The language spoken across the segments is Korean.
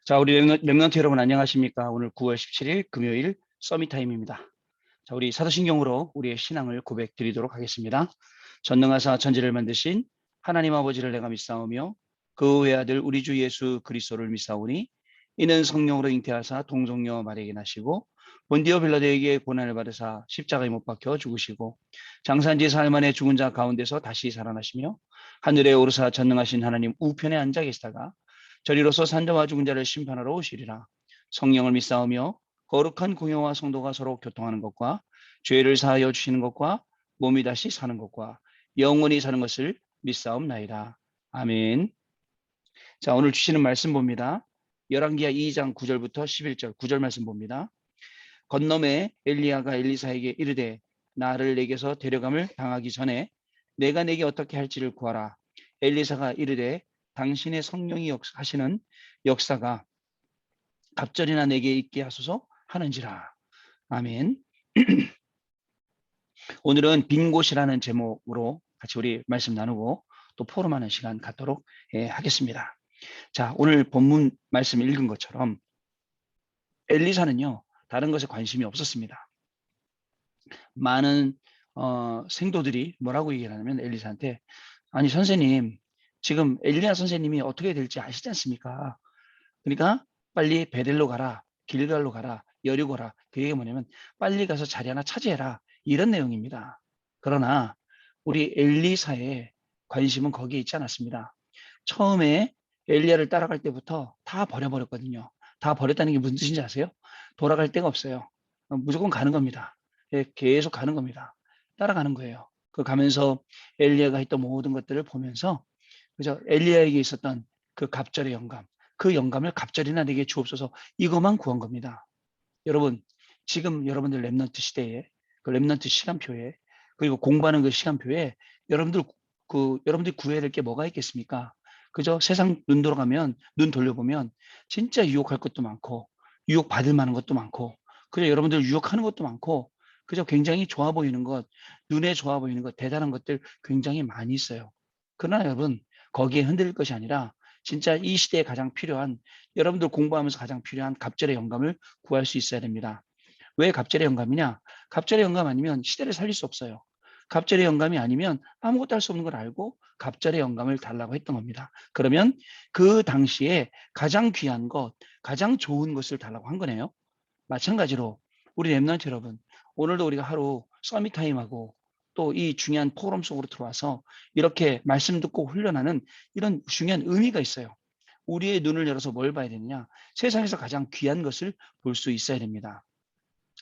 자, 우리 랩런트 여러분 안녕하십니까? 오늘 9월 17일 금요일 서밋 타임입니다. 자, 우리 사도신경으로 우리의 신앙을 고백 드리도록 하겠습니다. 전능하사 천지를 만드신 하나님 아버지를 내가 믿사오며 그 외아들 우리 주 예수 그리스도를 믿사오니 이는 성령으로 잉태하사 동성녀 마리아에게 나시고 본디오 빌라도에게 고난을 받으사 십자가에 못 박혀 죽으시고 장사한지 사흘 만에 죽은 자 가운데서 다시 살아나시며 하늘에 오르사 전능하신 하나님 우편에 앉아 계시다가 저리로서 산자와 죽은 자를 심판하러 오시리라. 성령을 믿사오며 거룩한 공회와 성도가 서로 교통하는 것과 죄를 사하여 주시는 것과 몸이 다시 사는 것과 영원히 사는 것을 믿사옵나이다. 아멘. 자, 오늘 주시는 말씀 봅니다. 열왕기하 2장 9절부터 11절 9절 말씀 봅니다. 건너매 엘리야가 엘리사에게 이르되 나를 내게서 데려감을 당하기 전에 내가 내게 어떻게 할지를 구하라. 엘리사가 이르되 당신의 성령이 하시는 역사가 갑절이나 내게 있게 하소서 하는지라. 아멘. 오늘은 빈 곳이라는 제목으로 같이 우리 말씀 나누고 또 포럼하는 시간 갖도록 하겠습니다. 자, 오늘 본문 말씀 읽은 것처럼 엘리사는요 다른 것에 관심이 없었습니다. 많은 생도들이 뭐라고 얘기를 하냐면 엘리사한테 아니 선생님 지금 엘리야 선생님이 어떻게 될지 아시지 않습니까? 그러니까 빨리 베델로 가라, 길갈로 가라, 여리고라. 그 얘기가 뭐냐면 빨리 가서 자리 하나 차지해라. 이런 내용입니다. 그러나 우리 엘리사의 관심은 거기에 있지 않았습니다. 처음에 엘리야를 따라갈 때부터 다 버려버렸거든요. 다 버렸다는 게 무슨 뜻인지 아세요? 돌아갈 데가 없어요. 무조건 가는 겁니다. 계속 가는 겁니다. 따라가는 거예요. 그 가면서 엘리야가 했던 모든 것들을 보면서 그죠? 엘리야에게 있었던 그 갑절의 영감, 그 영감을 갑절이나 내게 주옵소서 이것만 구한 겁니다. 여러분, 지금 여러분들 랩넌트 시대에 그 랩넌트 시간표에 그리고 공부하는 그 시간표에 여러분들이 구해야 될 게 뭐가 있겠습니까? 그죠? 세상 눈 돌아가면 눈 돌려보면 진짜 유혹할 것도 많고 유혹 받을 만한 것도 많고 그죠? 여러분들 유혹하는 것도 많고 그죠? 굉장히 좋아 보이는 것, 눈에 좋아 보이는 것, 대단한 것들 굉장히 많이 있어요. 그러나 여러분 거기에 흔들릴 것이 아니라 진짜 이 시대에 가장 필요한 여러분들 공부하면서 가장 필요한 갑절의 영감을 구할 수 있어야 됩니다. 왜 갑절의 영감이냐? 갑절의 영감 아니면 시대를 살릴 수 없어요. 갑절의 영감이 아니면 아무것도 할 수 없는 걸 알고 갑절의 영감을 달라고 했던 겁니다. 그러면 그 당시에 가장 귀한 것, 가장 좋은 것을 달라고 한 거네요. 마찬가지로 우리 랩런트 여러분, 오늘도 우리가 하루 서밋 타임하고 또 이 중요한 포럼 속으로 들어와서 이렇게 말씀 듣고 훈련하는 이런 중요한 의미가 있어요. 우리의 눈을 열어서 뭘 봐야 되느냐? 세상에서 가장 귀한 것을 볼 수 있어야 됩니다.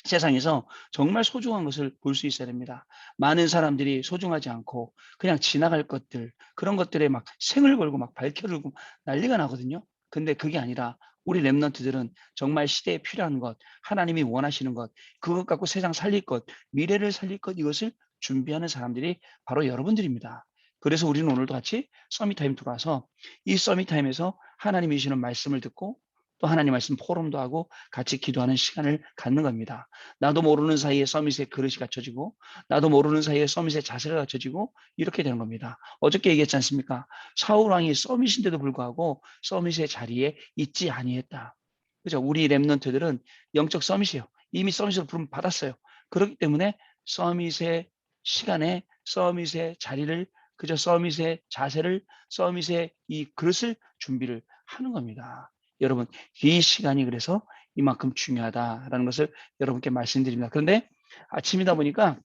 세상에서 정말 소중한 것을 볼 수 있어야 됩니다. 많은 사람들이 소중하지 않고 그냥 지나갈 것들, 그런 것들에 막 생을 걸고 막 밝혀들고 난리가 나거든요. 근데 그게 아니라 우리 랩런트들은 정말 시대에 필요한 것, 하나님이 원하시는 것, 그것 갖고 세상 살릴 것, 미래를 살릴 것, 이것을 준비하는 사람들이 바로 여러분들입니다. 그래서 우리는 오늘도 같이 서밋타임 들어와서 이 서밋타임에서 하나님이 주시는 말씀을 듣고 또 하나님 말씀 포럼도 하고 같이 기도하는 시간을 갖는 겁니다. 나도 모르는 사이에 서밋의 그릇이 갖춰지고 나도 모르는 사이에 서밋의 자세가 갖춰지고 이렇게 되는 겁니다. 어저께 얘기했지 않습니까? 사울 왕이 서밋인데도 불구하고 서밋의 자리에 있지 아니했다. 그죠? 우리 랩런트들은 영적 서밋이에요. 이미 서밋으로 부름 받았어요. 그렇기 때문에 서밋의 시간에 서밋의 자리를 그저 서밋의 자세를 서밋의 이 그릇을 준비를 하는 겁니다. 여러분 이 시간이 그래서 이만큼 중요하다라는 것을 여러분께 말씀드립니다. 그런데 아침이다 보니까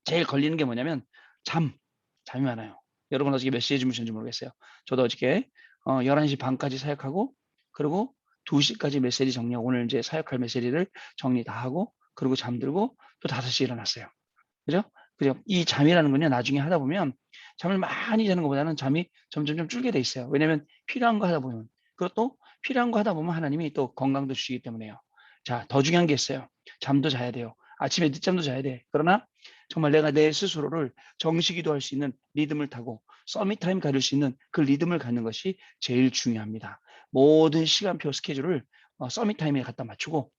제일 걸리는 게 뭐냐면 잠이 많아요. 여러분 어저께 몇 시에 주무셨는지 모르겠어요. 저도 어저께 11시 반까지 사역하고 그리고 2시까지 메시지 정리하고 오늘 이제 사역할 메시지를 정리 다 하고 그리고 잠들고 또 5시에 일어났어요. 그죠? 그죠? 이 잠이라는 건요, 나중에 하다 보면 잠을 많이 자는 것보다는 잠이 점점 줄게 돼 있어요. 왜냐면 필요한 거 하다 보면. 그것도 필요한 거 하다 보면 하나님이 또 건강도 주시기 때문에요. 자, 더 중요한 게 있어요. 잠도 자야 돼요. 아침에 늦잠도 자야 돼. 그러나 정말 내가 내 스스로를 정시기도 할 수 있는 리듬을 타고 서밋타임 가질 수 있는 그 리듬을 갖는 것이 제일 중요합니다. 모든 시간표 스케줄을 서밋타임에 갖다 맞추고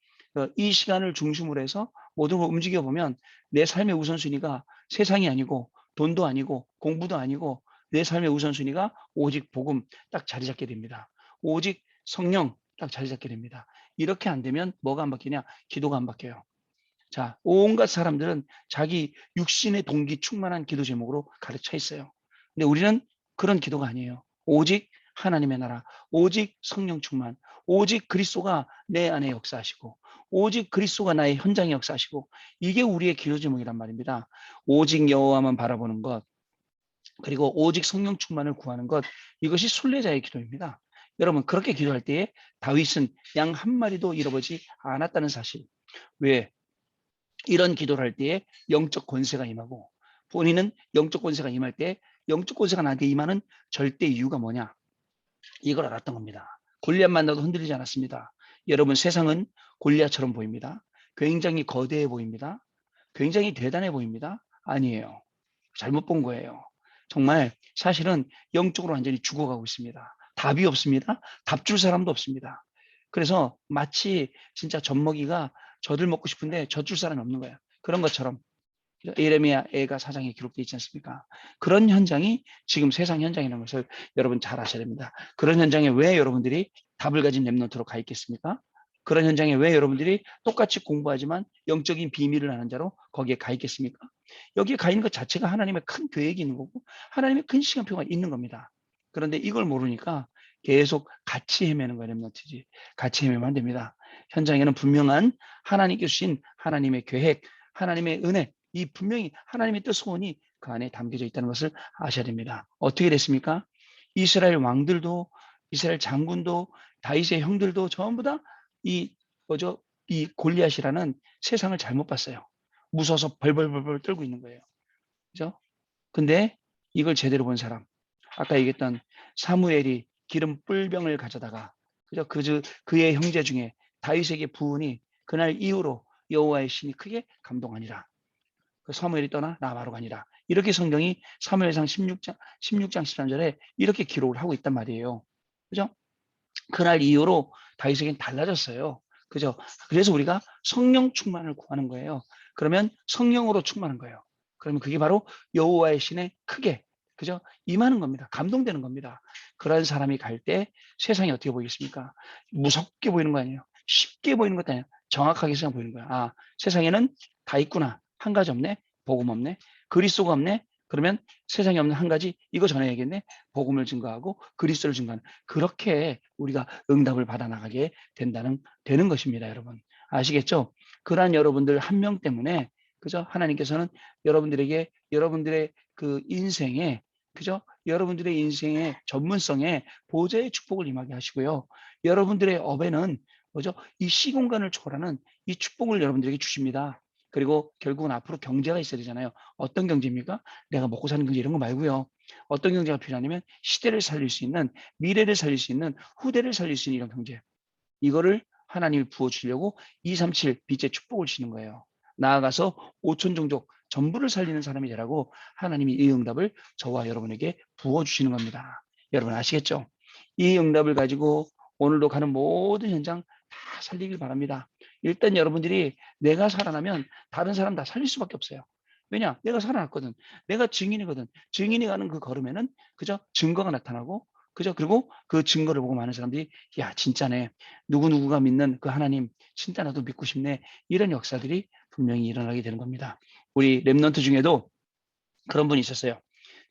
이 시간을 중심으로 해서 모든 걸 움직여 보면 내 삶의 우선순위가 세상이 아니고 돈도 아니고 공부도 아니고 내 삶의 우선순위가 오직 복음 딱 자리 잡게 됩니다. 오직 성령 딱 자리 잡게 됩니다. 이렇게 안 되면 뭐가 안 바뀌냐? 기도가 안 바뀌어요. 자, 온갖 사람들은 자기 육신의 동기 충만한 기도 제목으로 가르쳐 있어요. 근데 우리는 그런 기도가 아니에요. 오직 하나님의 나라, 오직 성령 충만, 오직 그리스도가 내 안에 역사하시고, 오직 그리스도가 나의 현장에 역사하시고, 이게 우리의 기도 제목이란 말입니다. 오직 여호와만 바라보는 것, 그리고 오직 성령 충만을 구하는 것, 이것이 순례자의 기도입니다. 여러분, 그렇게 기도할 때에 다윗은 양 한 마리도 잃어보지 않았다는 사실. 왜? 이런 기도를 할 때에 영적 권세가 임하고, 본인은 영적 권세가 임할 때 영적 권세가 나한테 임하는 절대 이유가 뭐냐? 이걸 알았던 겁니다. 골리앗 만나도 흔들리지 않았습니다. 여러분, 세상은 골리앗처럼 보입니다. 굉장히 거대해 보입니다. 굉장히 대단해 보입니다. 아니에요. 잘못 본 거예요. 정말 사실은 영적으로 완전히 죽어가고 있습니다. 답이 없습니다. 답 줄 사람도 없습니다. 그래서 마치 진짜 젖먹이가 젖을 먹고 싶은데 젖 줄 사람이 없는 거예요. 그런 것처럼 예레미야 애가 4장에 기록되어 있지 않습니까? 그런 현장이 지금 세상 현장이라는 것을 여러분 잘 아셔야 됩니다. 그런 현장에 왜 여러분들이 답을 가진 랩넌트로 가 있겠습니까? 그런 현장에 왜 여러분들이 똑같이 공부하지만 영적인 비밀을 아는 자로 거기에 가 있겠습니까? 여기에 가 있는 것 자체가 하나님의 큰 계획이 있는 거고 하나님의 큰 시간표가 있는 겁니다. 그런데 이걸 모르니까 계속 같이 헤매는 거예요. 랩넌트지. 같이 헤매면 안 됩니다. 현장에는 분명한 하나님께 주신 하나님의 계획, 하나님의 은혜, 이 분명히 하나님의 뜻 소원이 그 안에 담겨져 있다는 것을 아셔야 됩니다. 어떻게 됐습니까? 이스라엘 왕들도, 이스라엘 장군도, 다윗의 형들도 전부 다 이 뭐죠? 이 골리앗이라는 세상을 잘못 봤어요. 무서워서 벌벌벌벌 떨고 있는 거예요. 그죠? 근데 이걸 제대로 본 사람, 아까 얘기했던 사무엘이 기름 뿔병을 가져다가, 그죠? 그의 형제 중에 다윗에게 부으니 그날 이후로 여호와의 신이 크게 감동하니라. 그 사무엘이 떠나 나바로 가니라. 이렇게 성경이 사무엘상 16장 13절에 이렇게 기록을 하고 있단 말이에요. 그죠? 그날 이후로 다윗에겐 달라졌어요. 그죠? 그래서 우리가 성령 충만을 구하는 거예요. 그러면 성령으로 충만한 거예요. 그러면 그게 바로 여호와의 신에 크게, 그죠? 임하는 겁니다. 감동되는 겁니다. 그런 사람이 갈 때 세상이 어떻게 보이겠습니까? 무섭게 보이는 거 아니에요. 쉽게 보이는 것도 아니에요. 정확하게 생각 보이는 거야. 아, 세상에는 다 있구나. 한 가지 없네. 복음 없네. 그리스도가 없네. 그러면 세상에 없는 한 가지 이거 전해야겠네. 복음을 증거하고 그리스도를 증거하는, 그렇게 우리가 응답을 받아 나가게 되는 것입니다, 여러분. 아시겠죠? 그러한 여러분들 한 명 때문에, 그죠? 하나님께서는 여러분들에게 여러분들의 그 인생에, 그죠? 여러분들의 인생의 전문성에 보좌의 축복을 임하게 하시고요. 여러분들의 업에는 뭐죠? 이 시공간을 초월하는 이 축복을 여러분들에게 주십니다. 그리고 결국은 앞으로 경제가 있어야 되잖아요. 어떤 경제입니까? 내가 먹고 사는 경제 이런 거 말고요. 어떤 경제가 필요하냐면 시대를 살릴 수 있는, 미래를 살릴 수 있는, 후대를 살릴 수 있는 이런 경제. 이거를 하나님이 부어주려고 237 빛의 축복을 주시는 거예요. 나아가서 5천 종족 전부를 살리는 사람이 되라고 하나님이 이 응답을 저와 여러분에게 부어주시는 겁니다. 여러분 아시겠죠? 이 응답을 가지고 오늘도 가는 모든 현장 다 살리길 바랍니다. 일단 여러분들이 내가 살아나면 다른 사람 다 살릴 수밖에 없어요. 왜냐? 내가 살아났거든. 내가 증인이거든. 증인이 가는 그 걸음에는 그저 증거가 나타나고, 그죠? 그리고 그 증거를 보고 많은 사람들이 야, 진짜네. 누구누구가 믿는 그 하나님, 진짜 나도 믿고 싶네. 이런 역사들이 분명히 일어나게 되는 겁니다. 우리 랩런트 중에도 그런 분이 있었어요.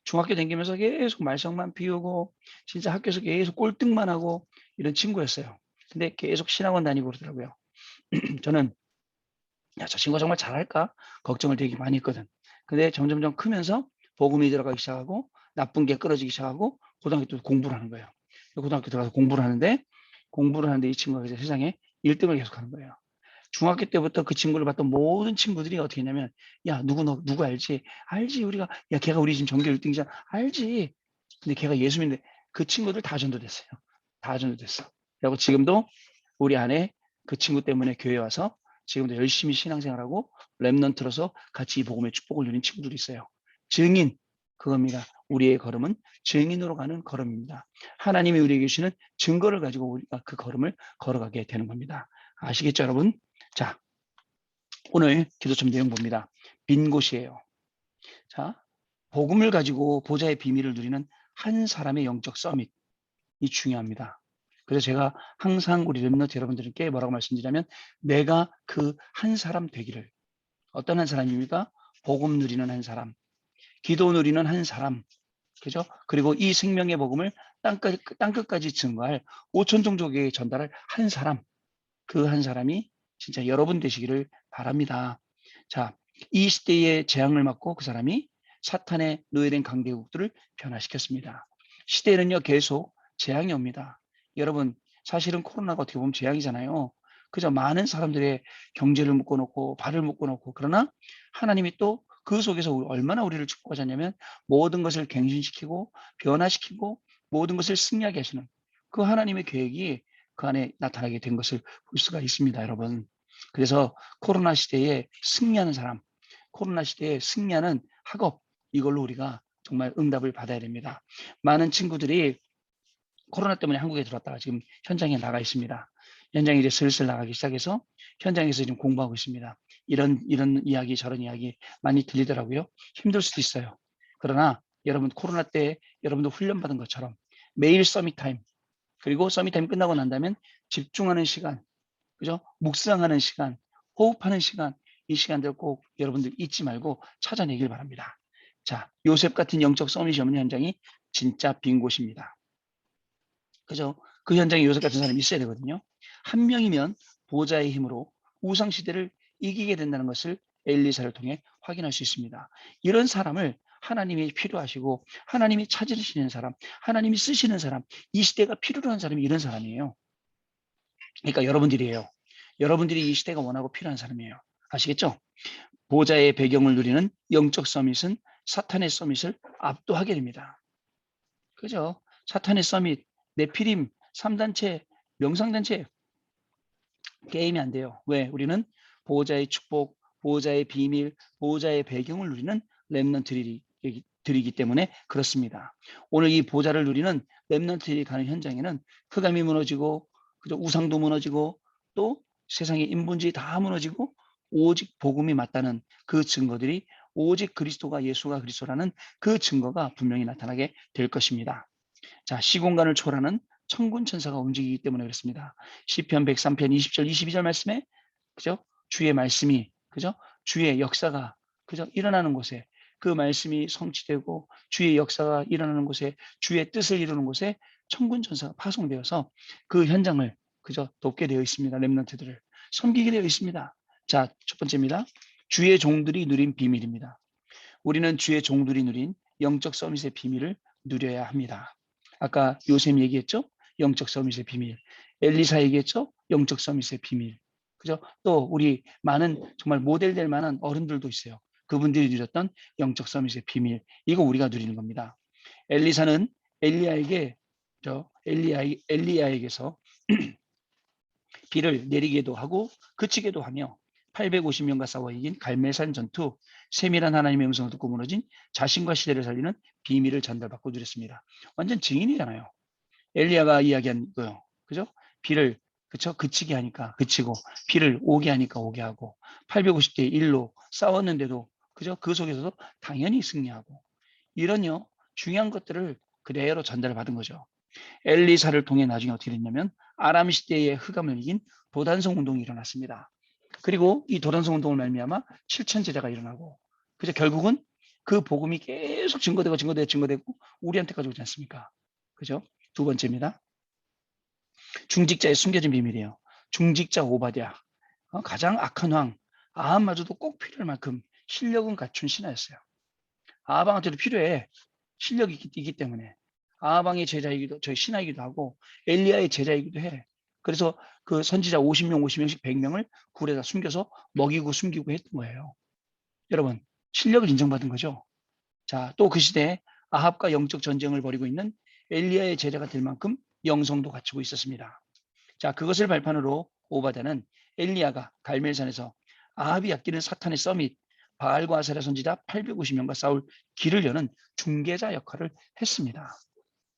중학교 다니면서 계속 말썽만 피우고 진짜 학교에서 계속 꼴등만 하고 이런 친구였어요. 근데 계속 신학원 다니고 그러더라고요. 저는 야, 저 친구가 정말 잘할까? 걱정을 되게 많이 했거든. 근데 점점점 크면서 복음이 들어가기 시작하고 나쁜 게 끊어지기 시작하고 고등학교 때 공부를 하는 거예요. 고등학교 들어가서 공부를 하는데 이 친구가 이제 세상에 1등을 계속 하는 거예요. 중학교 때부터 그 친구를 봤던 모든 친구들이 어떻게 했냐면, 야, 누구 알지? 알지, 우리가. 야, 걔가 우리 지금 전교 1등이잖아. 알지. 근데 걔가 예수 믿는데 그 친구들 다 전도됐어요. 다 전도됐어. 그리고 지금도 우리 안에 그 친구 때문에 교회 와서 지금도 열심히 신앙생활하고 랩넌트로서 같이 이 복음의 축복을 누린 친구들이 있어요. 증인, 그겁니다. 우리의 걸음은 증인으로 가는 걸음입니다. 하나님이 우리에게 주시는 증거를 가지고 우리가 그 걸음을 걸어가게 되는 겁니다. 아시겠죠, 여러분? 자, 오늘 기도점 내용 봅니다. 빈 곳이에요. 자, 복음을 가지고 보좌의 비밀을 누리는 한 사람의 영적 서밋. 이 중요합니다. 그래서 제가 항상 우리 렘넌트 여러분들께 뭐라고 말씀드리냐면 내가 그 한 사람 되기를. 어떤 한 사람입니까? 복음 누리는 한 사람, 기도 누리는 한 사람, 그죠? 그리고 이 생명의 복음을 땅끝까지 증거할 5천 종족에게 전달할 한 사람, 그 한 사람이 진짜 여러분 되시기를 바랍니다. 자, 이 시대의 재앙을 막고 그 사람이 사탄의 노예된 강대국들을 변화시켰습니다. 시대는요 계속 재앙이 옵니다. 여러분 사실은 코로나가 어떻게 보면 재앙이잖아요. 그저 많은 사람들의 경제를 묶어놓고 발을 묶어놓고, 그러나 하나님이 또 그 속에서 얼마나 우리를 축복하셨냐면 모든 것을 갱신시키고 변화시키고 모든 것을 승리하게 하시는 그 하나님의 계획이 그 안에 나타나게 된 것을 볼 수가 있습니다, 여러분. 그래서 코로나 시대에 승리하는 사람, 코로나 시대에 승리하는 학업, 이걸로 우리가 정말 응답을 받아야 됩니다. 많은 친구들이 코로나 때문에 한국에 들어왔다가 지금 현장에 나가 있습니다. 현장에 이제 슬슬 나가기 시작해서 현장에서 지금 공부하고 있습니다. 이런 이야기 저런 이야기 많이 들리더라고요. 힘들 수도 있어요. 그러나 여러분 코로나 때 여러분도 훈련받은 것처럼 매일 서밋 타임, 그리고 서밋 타임 끝나고 난 다음엔 집중하는 시간, 그죠? 묵상하는 시간, 호흡하는 시간, 이 시간들 꼭 여러분들 잊지 말고 찾아내길 바랍니다. 자, 요셉 같은 영적 서밋이 없는 현장이 진짜 빈 곳입니다. 그죠? 그 현장에 요셉 같은 사람이 있어야 되거든요. 한 명이면 보좌의 힘으로 우상시대를 이기게 된다는 것을 엘리사를 통해 확인할 수 있습니다. 이런 사람을 하나님이 필요하시고 하나님이 찾으시는 사람, 하나님이 쓰시는 사람, 이 시대가 필요로 한 사람이 이런 사람이에요. 그러니까 여러분들이에요. 여러분들이 이 시대가 원하고 필요한 사람이에요. 아시겠죠? 보좌의 배경을 누리는 영적 서밋은 사탄의 서밋을 압도하게 됩니다. 그죠? 사탄의 서밋, 네피림, 3단체, 명상단체 게임이 안 돼요. 왜? 우리는 보호자의 축복, 보호자의 비밀, 보호자의 배경을 누리는 렘넌트들이기 때문에 그렇습니다. 오늘 이 보호자를 누리는 렘넌트들이 가는 현장에는 흑암이 무너지고, 그죠? 우상도 무너지고, 또 세상의 인본주의 다 무너지고, 오직 복음이 맞다는 그 증거들이, 오직 그리스도가 예수가 그리스도라는 그 증거가 분명히 나타나게 될 것입니다. 자, 시공간을 초월하는 천군 천사가 움직이기 때문에 그렇습니다. 시편 103편 20절 22절 말씀에, 그죠? 주의 말씀이, 그죠? 주의 역사가, 그죠? 일어나는 곳에, 그 말씀이 성취되고 주의 역사가 일어나는 곳에, 주의 뜻을 이루는 곳에 천군 천사가 파송되어서 그 현장을, 그죠? 돕게 되어 있습니다. 렘넌트들을 섬기게 되어 있습니다. 자, 첫 번째입니다. 주의 종들이 누린 비밀입니다. 우리는 주의 종들이 누린 영적 서밋의 비밀을 누려야 합니다. 아까 요셉 얘기했죠? 영적 서밋의 비밀. 엘리사 얘기했죠? 영적 서밋의 비밀. 그죠? 또 우리 많은 정말 모델 될 만한 어른들도 있어요. 그분들이 누렸던 영적 서밋의 비밀. 이거 우리가 누리는 겁니다. 엘리사는 엘리야에게서 비를 내리게도 하고 그치게도 하며 850명과 싸워 이긴 갈멜산 전투, 세밀한 하나님의 음성을 듣고 무너진 자신과 시대를 살리는 비밀을 전달받고 누렸습니다. 완전 증인이잖아요. 엘리야가 이야기한 거요. 그죠? 비를, 그쵸? 그치게 하니까 그치고, 비를 오게 하니까 오게 하고, 850대 1로 싸웠는데도, 그죠? 그 속에서도 당연히 승리하고, 이런요, 중요한 것들을 그대로 전달받은 거죠. 엘리사를 통해 나중에 어떻게 됐냐면 아람 시대의 흑암을 이긴 도단성 운동이 일어났습니다. 그리고 이 도단성 운동을 말미암아 7천 제자가 일어나고, 그래서 결국은 그 복음이 계속 증거되고 우리한테까지 오지 않습니까? 그죠? 두 번째입니다. 중직자의 숨겨진 비밀이에요. 중직자 오바댜, 가장 악한 왕 아합마저도 꼭 필요할 만큼 실력은 갖춘 신하였어요. 아합왕한테도 필요해. 실력이 있기 때문에. 아합왕의 제자이기도, 저희 신하이기도 하고 엘리야의 제자이기도 해. 그래서 그 선지자 50명씩 100명을 굴에다 숨겨서 먹이고 숨기고 했던 거예요. 여러분, 실력을 인정받은 거죠. 자, 또 그 시대에 아합과 영적 전쟁을 벌이고 있는 엘리야의 제자가 될 만큼 영성도 갖추고 있었습니다. 자, 그것을 발판으로 오바댜는 엘리야가 갈멜산에서 아합이 아끼는 사탄의 서밋, 바알과 아세라 선지자 850명과 싸울 길을 여는 중개자 역할을 했습니다.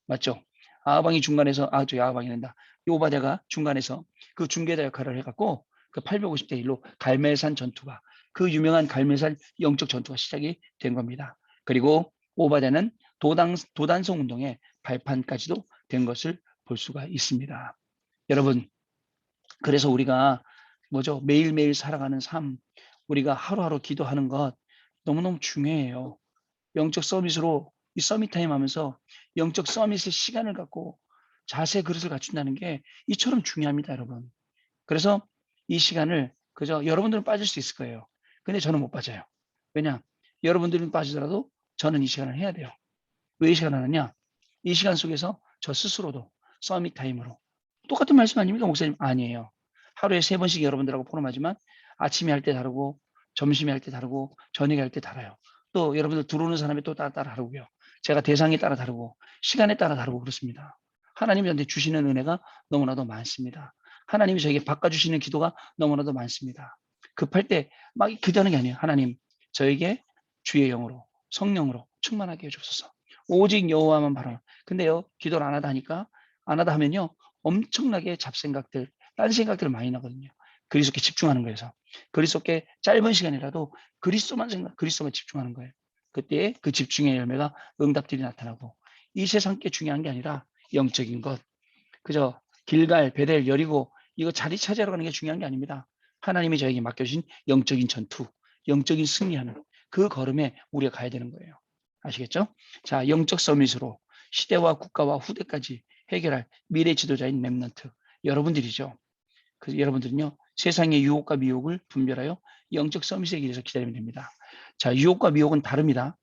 맞죠? 아합왕이 중간에서, 아합왕이 된다. 오바댜가 중간에서 그 중개자 역할을 해갖고 그 850대 1로 갈멜산 전투가, 그 유명한 갈멜산 영적 전투가 시작이 된 겁니다. 그리고 오바댜는 도단성 운동의 발판까지도 된 것을 볼 수가 있습니다. 여러분, 그래서 우리가 뭐죠? 매일매일 살아가는 삶, 우리가 하루하루 기도하는 것 너무너무 중요해요. 영적 서밋으로 이 서밋 타임 하면서 영적 서밋의 시간을 갖고 자세 그릇을 갖춘다는 게 이처럼 중요합니다, 여러분. 그래서 이 시간을 그저 여러분들은 빠질 수 있을 거예요. 근데 저는 못 빠져요. 왜냐? 여러분들은 빠지더라도 저는 이 시간을 해야 돼요. 왜 이 시간을 하느냐? 이 시간 속에서 저 스스로도 서밋 타임으로 똑같은 말씀 아닙니까, 목사님? 아니에요. 하루에 3번씩 여러분들하고 포럼하지만 아침에 할 때 다르고 점심에 할 때 다르고 저녁에 할 때 달라요. 또 여러분들 들어오는 사람이 또 따라 다르고요. 제가 대상에 따라 다르고 시간에 따라 다르고 그렇습니다. 하나님이 저한테 주시는 은혜가 너무나도 많습니다. 하나님이 저에게 바꿔주시는 기도가 너무나도 많습니다. 급할 때 막 기도하는 게 아니에요. 하나님, 저에게 주의 영으로 성령으로 충만하게 해주소서. 오직 여호와만 바라. 근데요, 기도를 안 하다 하니까 안 하다 하면요, 엄청나게 잡생각들, 딴 생각들 많이 나거든요. 그리스도께 집중하는 거에서. 그리스도께 짧은 시간이라도 그리스도만 집중하는 거예요. 그때 그 집중의 열매가 응답들이 나타나고 이 세상 게 중요한 게 아니라 영적인 것. 그저 길갈, 베델, 여리고 이거 자리 차지하러 가는 게 중요한 게 아닙니다. 하나님이 저에게 맡겨주신 영적인 전투, 영적인 승리하는 그 걸음에 우리가 가야 되는 거예요. 아시겠죠? 자, 영적 서밋으로 시대와 국가와 후대까지 해결할 미래 지도자인 렘넌트 여러분들이죠. 그래서 여러분들은요, 세상의 유혹과 미혹을 분별하여 영적 서밋의 길에서 기다리면 됩니다. 자, 유혹과 미혹은 다릅니다.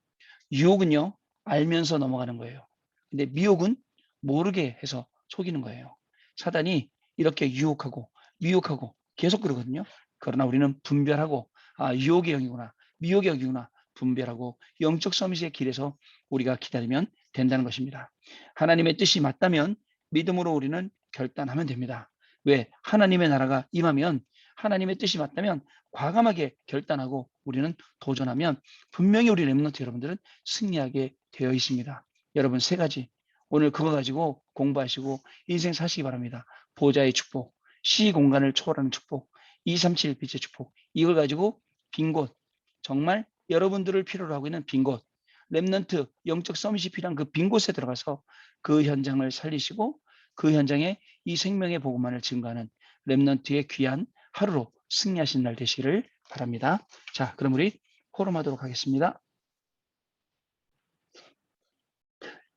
유혹은요, 알면서 넘어가는 거예요. 근데 미혹은 모르게 해서 속이는 거예요. 사단이 이렇게 유혹하고 미혹하고 계속 그러거든요. 그러나 우리는 분별하고, 아, 유혹의 영이구나, 미혹의 영이구나, 분별하고 영적 서밋의 길에서 우리가 기다리면 된다는 것입니다. 하나님의 뜻이 맞다면 믿음으로 우리는 결단하면 됩니다. 왜? 하나님의 나라가 임하면, 하나님의 뜻이 맞다면 과감하게 결단하고 우리는 도전하면 분명히 우리 렘넌트 여러분들은 승리하게 되어 있습니다. 여러분, 3가지 오늘 그거 가지고 공부하시고 인생 사시기 바랍니다. 보좌의 축복, 시공간을 초월하는 축복, 237 빛의 축복, 이걸 가지고 빈 곳, 정말 여러분들을 필요로 하고 있는 빈 곳, 렘넌트 영적 서밋이 필요한 그 빈 곳에 들어가서 그 현장을 살리시고 그 현장에 이 생명의 복음만을 증거하는 렘넌트의 귀한 하루로 승리하신 날 되시기를 바랍니다. 자, 그럼 우리 포럼하도록 하겠습니다.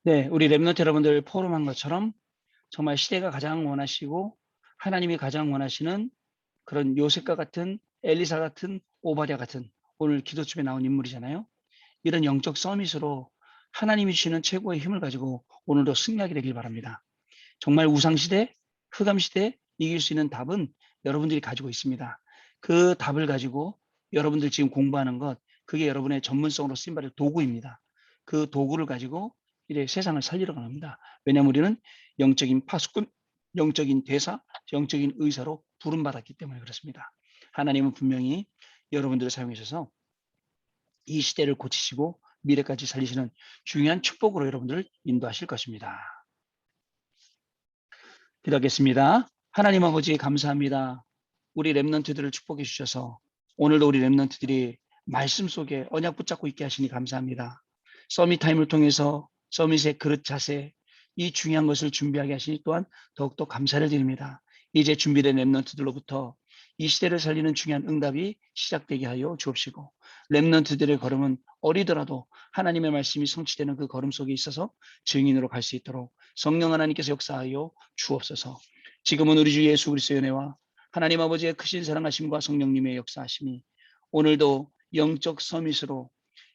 네, 우리 렘넌트 여러분들 포럼한 것처럼 정말 시대가 가장 원하시고 하나님이 가장 원하시는 그런 요셉과 같은 엘리사 같은 오바댜 같은 오늘 기도집에 나온 인물이잖아요. 이런 영적 서밋으로 하나님이 주시는 최고의 힘을 가지고 오늘도 승리하게 되길 바랍니다. 정말 우상시대, 흑암시대 이길 수 있는 답은 여러분들이 가지고 있습니다. 그 답을 가지고 여러분들 지금 공부하는 것, 그게 여러분의 전문성으로 쓰임받을 도구입니다. 그 도구를 가지고 이제 세상을 살리러 갑니다. 왜냐하면 우리는 영적인 파수꾼, 영적인 대사, 영적인 의사로 부름받았기 때문에 그렇습니다. 하나님은 분명히 여러분들을 사용하셔서 이 시대를 고치시고 미래까지 살리시는 중요한 축복으로 여러분들을 인도하실 것입니다. 기도하겠습니다. 하나님 아버지 감사합니다. 우리 렘넌트들을 축복해 주셔서 오늘도 우리 렘넌트들이 말씀 속에 언약 붙잡고 있게 하시니 감사합니다. 서밋 타임을 통해서 서밋의 그릇 자세, 이 중요한 것을 준비하게 하시니 또한 더욱더 감사를 드립니다. 이제 준비된 렘넌트들로부터 이 시대를 살리는 중요한 응답이 시작되게 하여 주옵시고 렘넌트들의 걸음은 어리더라도 하나님의 말씀이 성취되는 그 걸음 속에 있어서 증인으로 갈 수 있도록 성령 하나님께서 역사하여 주옵소서. 지금은 우리 주 예수 그리스도의 은혜와 하나님 아버지의 크신 사랑하심과 성령님의 역사하심이 오늘도 영적 서밋으로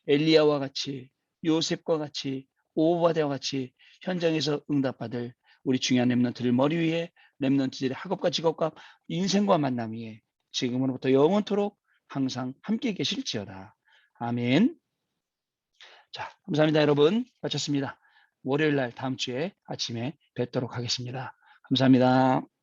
엘리야와 같이 요셉과 같이 오바댜와 같이 현장에서 응답받을 우리 중요한 렘넌트들 머리 위에 렘넌트들의 학업과 직업과 인생과 만남 위에 지금으로부터 영원토록 항상 함께 계실지어다. 아멘. 자, 감사합니다, 여러분. 마쳤습니다. 월요일 날 다음 주에 아침에 뵙도록 하겠습니다. 감사합니다.